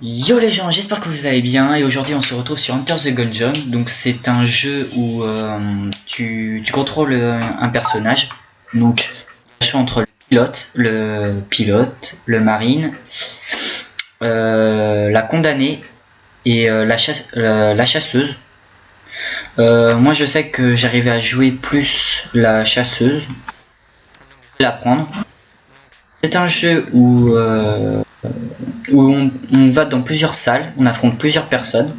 Yo les gens, j'espère que vous allez bien et aujourd'hui on se retrouve sur Enter the Gungeon. Donc c'est un jeu où tu contrôles un personnage. Donc le choix entre le marine, la condamnée et la chasseuse. Moi je sais que j'arrivais à jouer plus la chasseuse, la prendre. C'est un jeu où on va dans plusieurs salles, on affronte plusieurs personnes.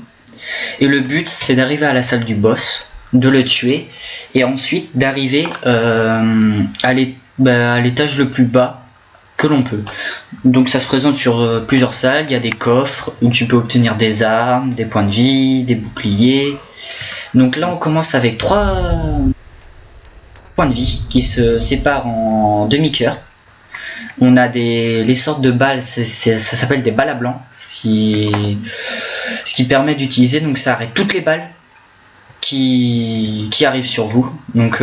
Et le but, c'est d'arriver à la salle du boss, de le tuer, et ensuite d'arriver à l'étage le plus bas que l'on peut. Donc ça se présente sur plusieurs salles, il y a des coffres où tu peux obtenir des armes, des points de vie, des boucliers. Donc là on commence avec 3 points de vie qui se séparent en demi-cœur. On a les sortes de balles, ça s'appelle des balles à blanc, ce qui permet d'utiliser, donc ça arrête toutes les balles qui arrivent sur vous. Donc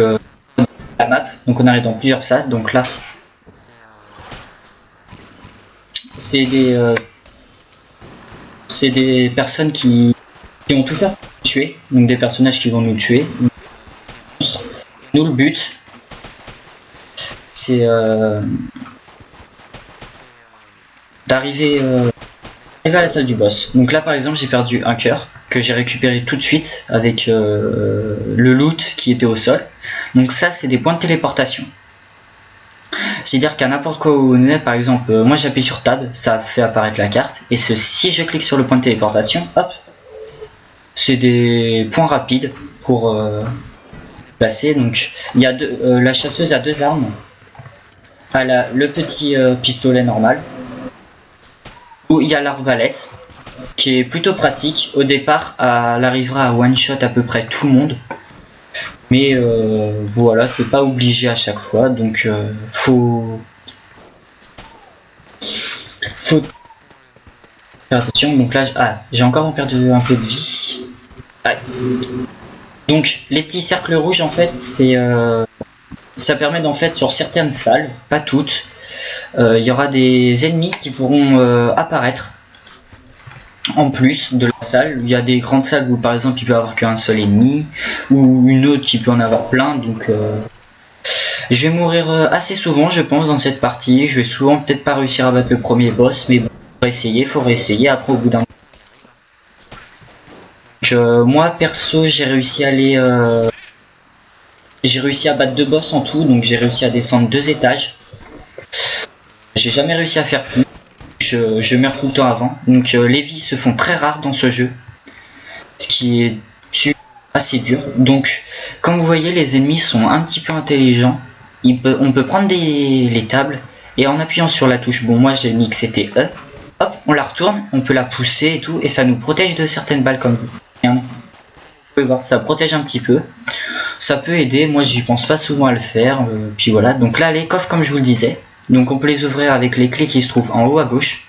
la map, donc on arrive dans plusieurs salles, donc là c'est des personnes qui vont tout faire pour nous tuer, donc des personnages qui vont nous tuer. Nous le but c'est d'arriver à la salle du boss. Donc là par exemple j'ai perdu un cœur que j'ai récupéré tout de suite avec le loot qui était au sol. Donc ça c'est des points de téléportation. C'est-à-dire qu'à n'importe quoi où on est, par exemple moi j'appuie sur tab, ça fait apparaître la carte, et si je clique sur le point de téléportation, hop, c'est des points rapides pour placer. Donc il y a la chasseuse a 2 armes. Elle a le petit pistolet normal, où il y a l'arbalète qui est plutôt pratique. Au départ, elle arrivera à one shot à peu près tout le monde, mais voilà, c'est pas obligé à chaque fois, donc faut faire attention. Donc là j'ai encore perdu un peu de vie. Ouais. Donc les petits cercles rouges en fait ça permet d'en fait sur certaines salles, pas toutes, il y aura des ennemis qui pourront apparaître en plus de la salle. Il y a des grandes salles où par exemple il peut y avoir qu'un seul ennemi, ou une autre qui peut en avoir plein. Donc je vais mourir assez souvent je pense dans cette partie. Je vais souvent peut-être pas réussir à battre le premier boss, mais bon, faut réessayer après au bout d'un moment. Donc moi perso j'ai réussi à battre 2 boss en tout, donc j'ai réussi à descendre 2 étages. J'ai jamais réussi à faire plus. Je meurs tout le temps avant. Donc les vies se font très rares dans ce jeu, ce qui est assez dur. Donc comme vous voyez, les ennemis sont un petit peu intelligents. On peut prendre les tables, et en appuyant sur la touche, bon moi j'ai mis que c'était E, hop, on la retourne, on peut la pousser et tout, et ça nous protège de certaines balles comme vous. Vous pouvez voir, ça protège un petit peu. Ça peut aider, moi j'y pense pas souvent à le faire. Puis voilà, donc là les coffres comme je vous le disais, donc on peut les ouvrir avec les clés qui se trouvent en haut à gauche.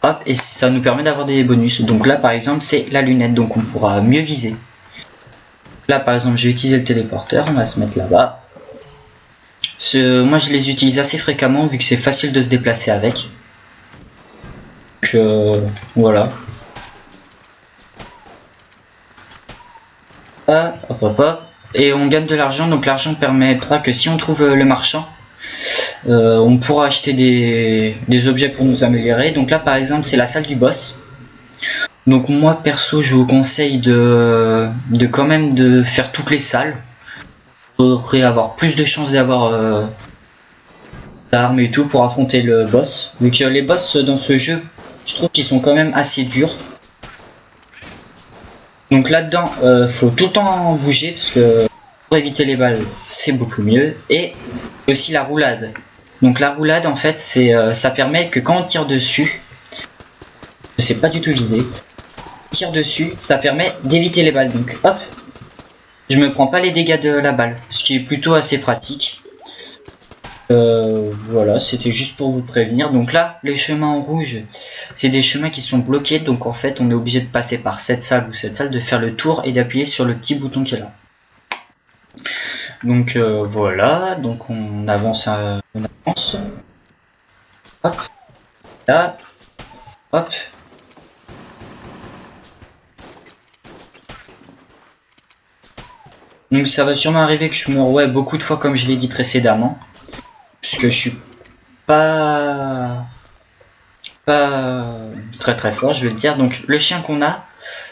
Hop, et ça nous permet d'avoir des bonus. Donc là par exemple c'est la lunette, donc on pourra mieux viser. Là par exemple je vais utiliser le téléporteur, on va se mettre là-bas. Moi je les utilise assez fréquemment vu que c'est facile de se déplacer avec. Donc voilà. Hop. Et on gagne de l'argent, donc l'argent permettra que si on trouve le marchand, on pourra acheter des objets pour nous améliorer. Donc là par exemple c'est la salle du boss. Donc moi perso je vous conseille de quand même de faire toutes les salles. Vous pourrez avoir plus de chances d'avoir d'armes et tout pour affronter le boss. Vu que les boss dans ce jeu, je trouve qu'ils sont quand même assez durs. Donc là-dedans, faut tout le temps bouger parce que pour éviter les balles, c'est beaucoup mieux. Et aussi la roulade. Donc la roulade, en fait, ça permet que quand on tire dessus, c'est pas du tout visé. Tire dessus, ça permet d'éviter les balles. Donc hop, je me prends pas les dégâts de la balle, ce qui est plutôt assez pratique. Voilà, c'était juste pour vous prévenir. Donc là, les chemins en rouge, c'est des chemins qui sont bloqués. Donc en fait, on est obligé de passer par cette salle ou cette salle, de faire le tour et d'appuyer sur le petit bouton qui est là. Donc voilà, donc on avance. Hop, là. Hop. Donc ça va sûrement arriver que je meure beaucoup de fois comme je l'ai dit précédemment. Puisque je suis pas très très fort, je vais le dire. Donc le chien qu'on a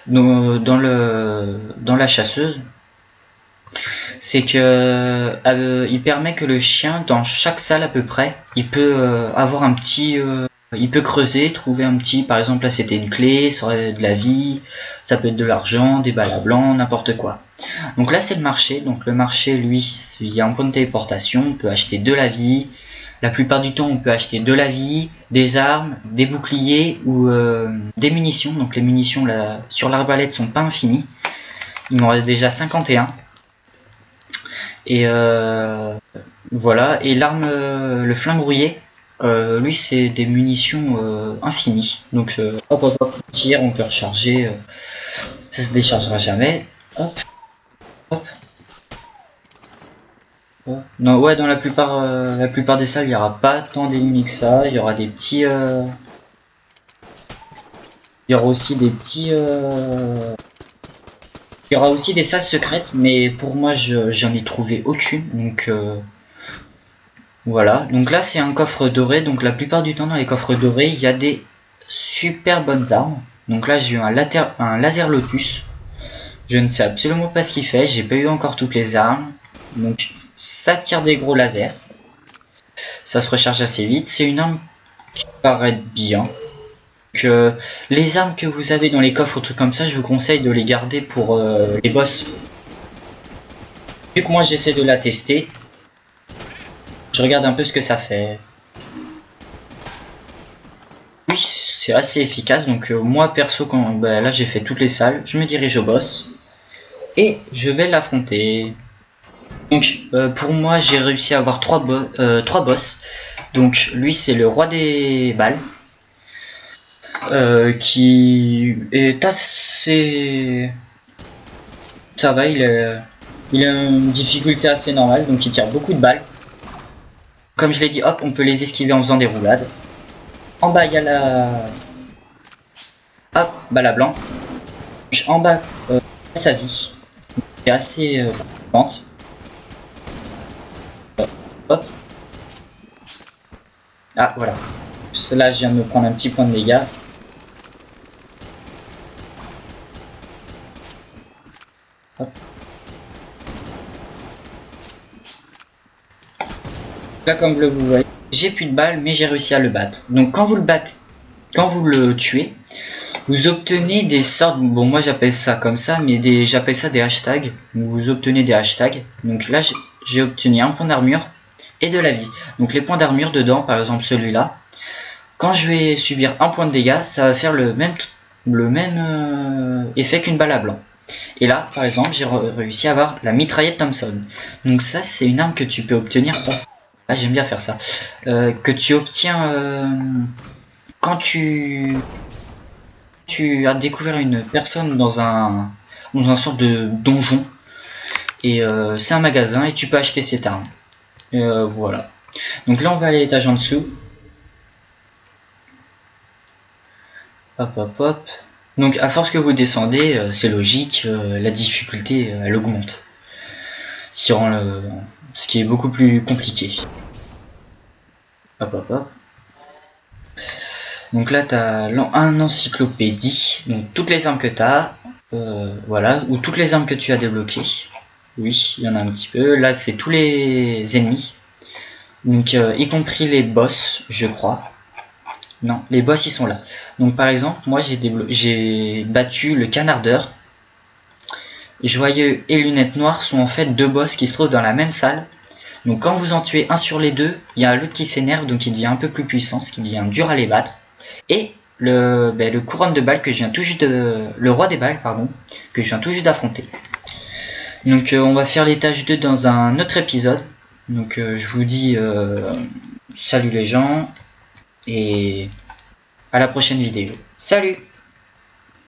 dans la chasseuse, c'est que il permet que le chien, dans chaque salle à peu près, il peut avoir un petit... il peut creuser, trouver un petit... Par exemple là c'était une clé, ça aurait de la vie, ça peut être de l'argent, des balles à blanc, n'importe quoi. Donc là c'est le marché. Donc le marché, lui, il y a un point de téléportation, on peut acheter de la vie. La plupart du temps on peut acheter de la vie, des armes, des boucliers ou des munitions. Donc les munitions là, sur l'arbalète sont pas infinies. Il m'en reste déjà 51. Et voilà. Et l'arme, le flingue rouillé, lui c'est des munitions infinies. Donc hop hop hop, on tire, on peut recharger. Ça se déchargera jamais. Hop hop. Non, ouais, dans la plupart des salles, il n'y aura pas tant d'ennemis que ça. Il y aura des petits. Il y aura aussi des petits. Il y aura aussi des salles secrètes, mais pour moi, j'en ai trouvé aucune. Donc voilà. Donc là, c'est un coffre doré. Donc la plupart du temps, dans les coffres dorés, il y a des super bonnes armes. Donc là, j'ai eu un laser lotus. Je ne sais absolument pas ce qu'il fait. J'ai pas eu encore toutes les armes. Donc ça tire des gros lasers. Ça se recharge assez vite. C'est une arme qui paraît bien. Que les armes que vous avez dans les coffres ou trucs comme ça, je vous conseille de les garder pour les boss. Vu que moi j'essaie de la tester, je regarde un peu ce que ça fait. Oui, c'est assez efficace. Donc moi perso, quand là j'ai fait toutes les salles, je me dirige au boss et je vais l'affronter. Donc pour moi j'ai réussi à avoir 3 boss. Donc lui c'est le roi des balles, qui est assez... Ça va, il a une difficulté assez normale, donc il tire beaucoup de balles. Comme je l'ai dit, hop, on peut les esquiver en faisant des roulades. En bas il y a la... Hop, balle à blanc. En bas, sa vie est assez lente. Hop. Ah voilà. Là je viens de me prendre un petit point de dégâts. Hop. Là comme vous voyez, j'ai plus de balles mais j'ai réussi à le battre. Donc quand vous le battez, quand vous le tuez, vous obtenez des sortes, bon moi j'appelle ça comme ça, mais j'appelle ça des hashtags. Vous obtenez des hashtags. Donc là j'ai obtenu un point d'armure et de la vie. Donc les points d'armure dedans, par exemple celui-là, quand je vais subir un point de dégâts, ça va faire le même effet qu'une balle à blanc. Et là, par exemple, j'ai réussi à avoir la mitraillette Thompson. Donc ça, c'est une arme que tu peux obtenir. Là, j'aime bien faire ça. Que tu obtiens quand tu as découvert une personne dans un sorte de donjon. Et c'est un magasin et tu peux acheter cette arme. Voilà. Donc là, on va à l'étage en dessous. Hop, hop, hop. Donc à force que vous descendez, c'est logique, la difficulté elle augmente. Ce qui rend ce qui est beaucoup plus compliqué. Hop, hop, hop. Donc là tu as un encyclopédie, donc toutes les armes que tu as, voilà, ou toutes les armes que tu as débloquées. Oui, il y en a un petit peu. Là c'est tous les ennemis, donc y compris les boss, je crois. Non, les boss ils sont là. Donc par exemple, moi j'ai battu le canardeur. Joyeux et lunettes noires sont en fait 2 boss qui se trouvent dans la même salle. Donc quand vous en tuez un sur les deux, il y a l'autre qui s'énerve, donc il devient un peu plus puissant, ce qui devient dur à les battre. Et le couronne de balles que je viens tout juste le roi des balles, pardon, que je viens tout juste d'affronter. Donc on va faire l'étage 2 dans un autre épisode. Donc je vous dis salut les gens. Et à la prochaine vidéo. Salut!